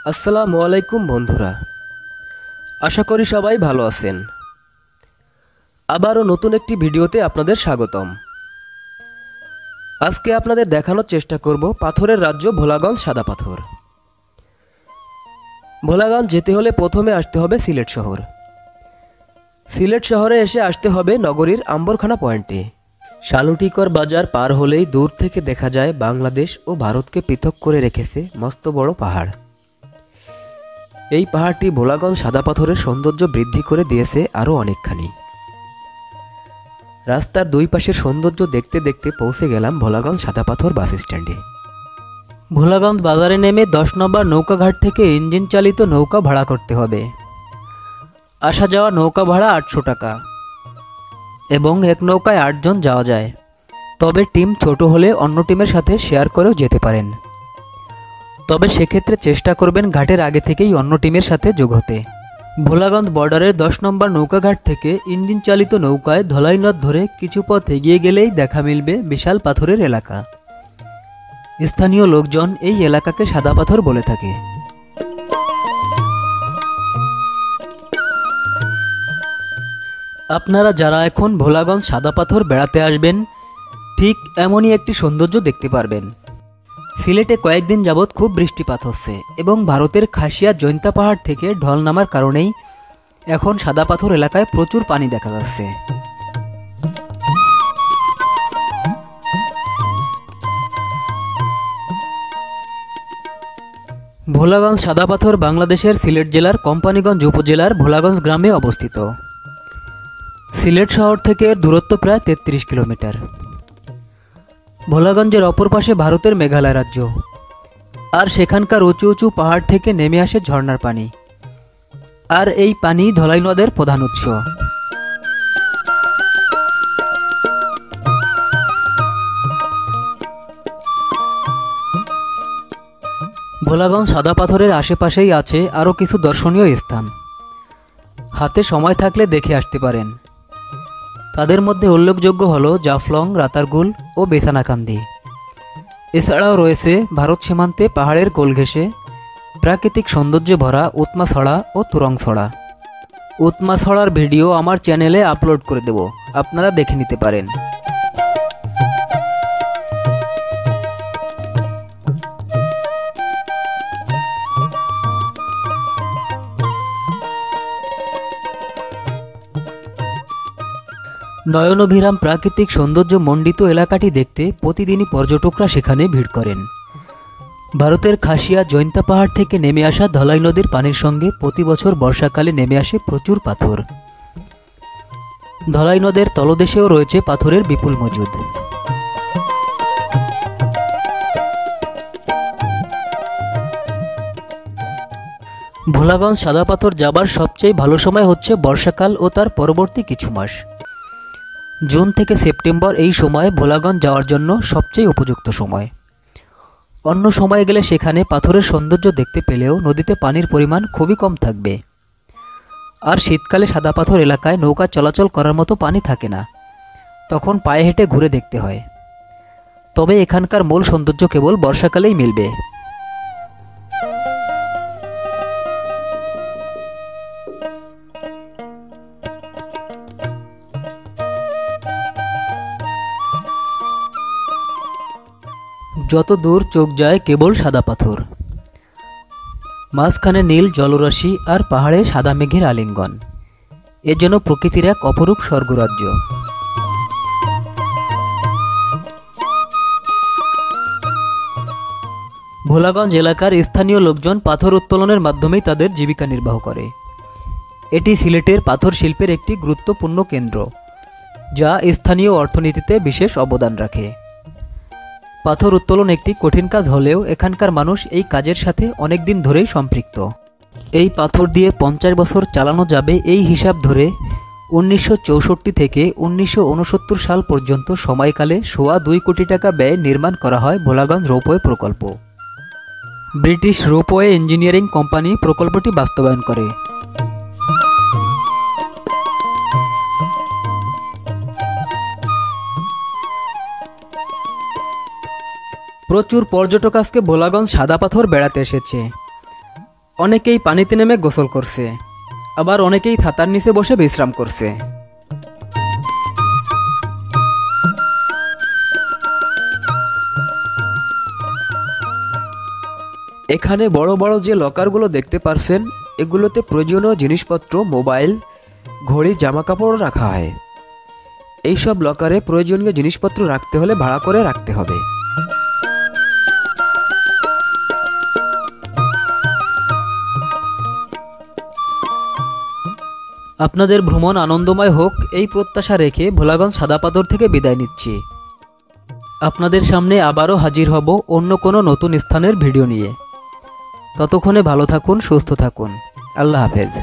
আসসালামু আলাইকুম বন্ধুরা, আশা করি সবাই ভালো আছেন। আবারও নতুন একটি ভিডিওতে আপনাদের স্বাগতম। আজকে আপনাদের দেখানোর চেষ্টা করব পাথরের রাজ্য ভোলাগঞ্জ সাদা পাথর। ভোলাগঞ্জ যেতে হলে প্রথমে আসতে হবে সিলেট শহর। সিলেট শহরে এসে আসতে হবে নগরীর আম্বরখানা পয়েন্টে। শালুটিকর বাজার পার হলেই দূর থেকে দেখা যায় বাংলাদেশ ও ভারতকে পৃথক করে রেখেছে মস্ত বড় পাহাড়। এই পাহাড়টি ভোলাগঞ্জ সাদা পাথরের সৌন্দর্য বৃদ্ধি করে দিয়েছে আরও অনেকখানি। রাস্তার দুই পাশের সৌন্দর্য দেখতে দেখতে পৌঁছে গেলাম ভোলাগঞ্জ সাদা পাথর বাস স্ট্যান্ডে। ভোলাগঞ্জ বাজারে নেমে 10 নম্বর নৌকাঘাট থেকে ইঞ্জিন চালিত নৌকা ভাড়া করতে হবে। আসা যাওয়া নৌকা ভাড়া 800 টাকা এবং এক নৌকায় 8 জন যাওয়া যায়। তবে টিম ছোট হলে অন্য টিমের সাথে শেয়ার করেও যেতে পারেন। তবে সেক্ষেত্রে চেষ্টা করবেন ঘাটের আগে থেকেই অন্য টিমের সাথে যোগ হতে। ভোলাগঞ্জ বর্ডারের 10 নম্বর নৌকাঘাট থেকে ইঞ্জিন চালিত নৌকায় ধলাই নদ ধরে কিছু পথ এগিয়ে গেলেই দেখা মিলবে বিশাল পাথরের এলাকা। স্থানীয় লোকজন এই এলাকাকে সাদা পাথর বলে থাকে। আপনারা যারা এখন ভোলাগঞ্জ সাদা পাথর বেড়াতে আসবেন, ঠিক এমনই একটি সৌন্দর্য দেখতে পারবেন। সিলেটে কয়েকদিন যাবৎ খুব বৃষ্টিপাত হচ্ছে এবং ভারতের খাসিয়া জৈন্তা পাহাড় থেকে ঢল নামার কারণেই এখন সাদা পাথর এলাকায় প্রচুর পানি দেখা যাচ্ছে। ভোলাগঞ্জ সাদা পাথর বাংলাদেশের সিলেট জেলার কোম্পানীগঞ্জ উপজেলার ভোলাগঞ্জ গ্রামে অবস্থিত। সিলেট শহর থেকে দূরত্ব প্রায় 33 কিলোমিটার। ভোলাগঞ্জের অপর পাশে ভারতের মেঘালয় রাজ্য, আর সেখানকার উঁচু উঁচু পাহাড় থেকে নেমে আসে ঝর্ণার পানি, আর এই পানি ধলাই নদের প্রধান উৎস। ভোলাগঞ্জ সাদা পাথরের আশেপাশেই আছে আরও কিছু দর্শনীয় স্থান। হাতে সময় থাকলে দেখে আসতে পারেন। তাদের মধ্যে উল্লেখযোগ্য হল জাফলং, রাতারগুল ও বেসানাকান্দি। এছাড়াও রয়েছে ভারত সীমান্তে পাহাড়ের কোল ঘেঁষে প্রাকৃতিক সৌন্দর্যে ভরা উৎমাছড়া ও তুরংছড়া। উৎমাছড়ার ভিডিও আমার চ্যানেলে আপলোড করে দেব, আপনারা দেখে নিতে পারেন। নয়নভিরাম প্রাকৃতিক সৌন্দর্য মণ্ডিত এলাকাটি দেখতে প্রতিদিনই পর্যটকরা সেখানে ভিড় করেন। ভারতের খাসিয়া জৈন্তা পাহাড় থেকে নেমে আসা ধলাই নদীর পানির সঙ্গে প্রতি বছর বর্ষাকালে নেমে আসে প্রচুর পাথর। ধলাই নদের তলদেশেও রয়েছে পাথরের বিপুল মজুদ। ভোলাগঞ্জ সাদা পাথর যাবার সবচেয়ে ভালো সময় হচ্ছে বর্ষাকাল ও তার পরবর্তী কিছু মাস। জুন থেকে সেপ্টেম্বর এই সময় ভোলাগঞ্জ যাওয়ার জন্য সবচেয়ে উপযুক্ত সময়। অন্য সময় গেলে সেখানে পাথরের সৌন্দর্য দেখতে পেলেও নদীতে পানির পরিমাণ খুবই কম থাকবে। আর শীতকালে সাদা পাথর এলাকায় নৌকা চলাচল করার মতো পানি থাকে না, তখন পায়ে হেঁটে ঘুরে দেখতে হয়। তবে এখানকার মূল সৌন্দর্য কেবল বর্ষাকালেই মিলবে। যত দূর চোখ যায় কেবল সাদা পাথর, মাঝখানে নীল জলরাশি আর পাহাড়ে সাদা মেঘের আলিঙ্গন। এ যেন প্রকৃতির এক অপরূপ স্বর্গরাজ্য। ভোলাগঞ্জ এলাকার স্থানীয় লোকজন পাথর উত্তোলনের মাধ্যমেই তাদের জীবিকা নির্বাহ করে। এটি সিলেটের পাথর শিল্পের একটি গুরুত্বপূর্ণ কেন্দ্র, যা স্থানীয় অর্থনীতিতে বিশেষ অবদান রাখে। পাথর উত্তোলন একটি কঠিন কাজ হলেও এখানকার মানুষ এই কাজের সাথে অনেক দিন ধরেই সম্পৃক্ত। এই পাথর দিয়ে 50 বছর চালানো যাবে এই হিসাব ধরে 1964 থেকে 1969 সাল পর্যন্ত সময়কালে 2.25 কোটি টাকা ব্যয়ে নির্মাণ করা হয় ভোলাগঞ্জ রোপওয়ে প্রকল্প। ব্রিটিশ রোপওয়ে ইঞ্জিনিয়ারিং কোম্পানি প্রকল্পটি বাস্তবায়ন করে। প্রচুর পর্যটক আজকে ভোলাগঞ্জ সাদা পাথর বেড়াতে এসেছে। অনেকেই পানিতে নেমে গোসল করছে, আবার অনেকেই ছাতার নিচে বসে বিশ্রাম করছে। এখানে বড় বড় যে লকারগুলো দেখতে পারছেন, এগুলোতে প্রয়োজনীয় জিনিসপত্র, মোবাইল, ঘড়ি, জামাকাপড় রাখা হয়। এইসব লকারে প্রয়োজনীয় জিনিসপত্র রাখতে হলে ভাড়া করে রাখতে হবে। আপনাদের ভ্রমণ আনন্দময় হোক এই প্রত্যাশা রেখে ভোলাগঞ্জ সাদা পাথর থেকে বিদায় নিচ্ছি। আপনাদের সামনে আবারও হাজির হব অন্য কোনো নতুন স্থানের ভিডিও নিয়ে। ততক্ষণে ভালো থাকুন, সুস্থ থাকুন। আল্লাহ হাফেজ।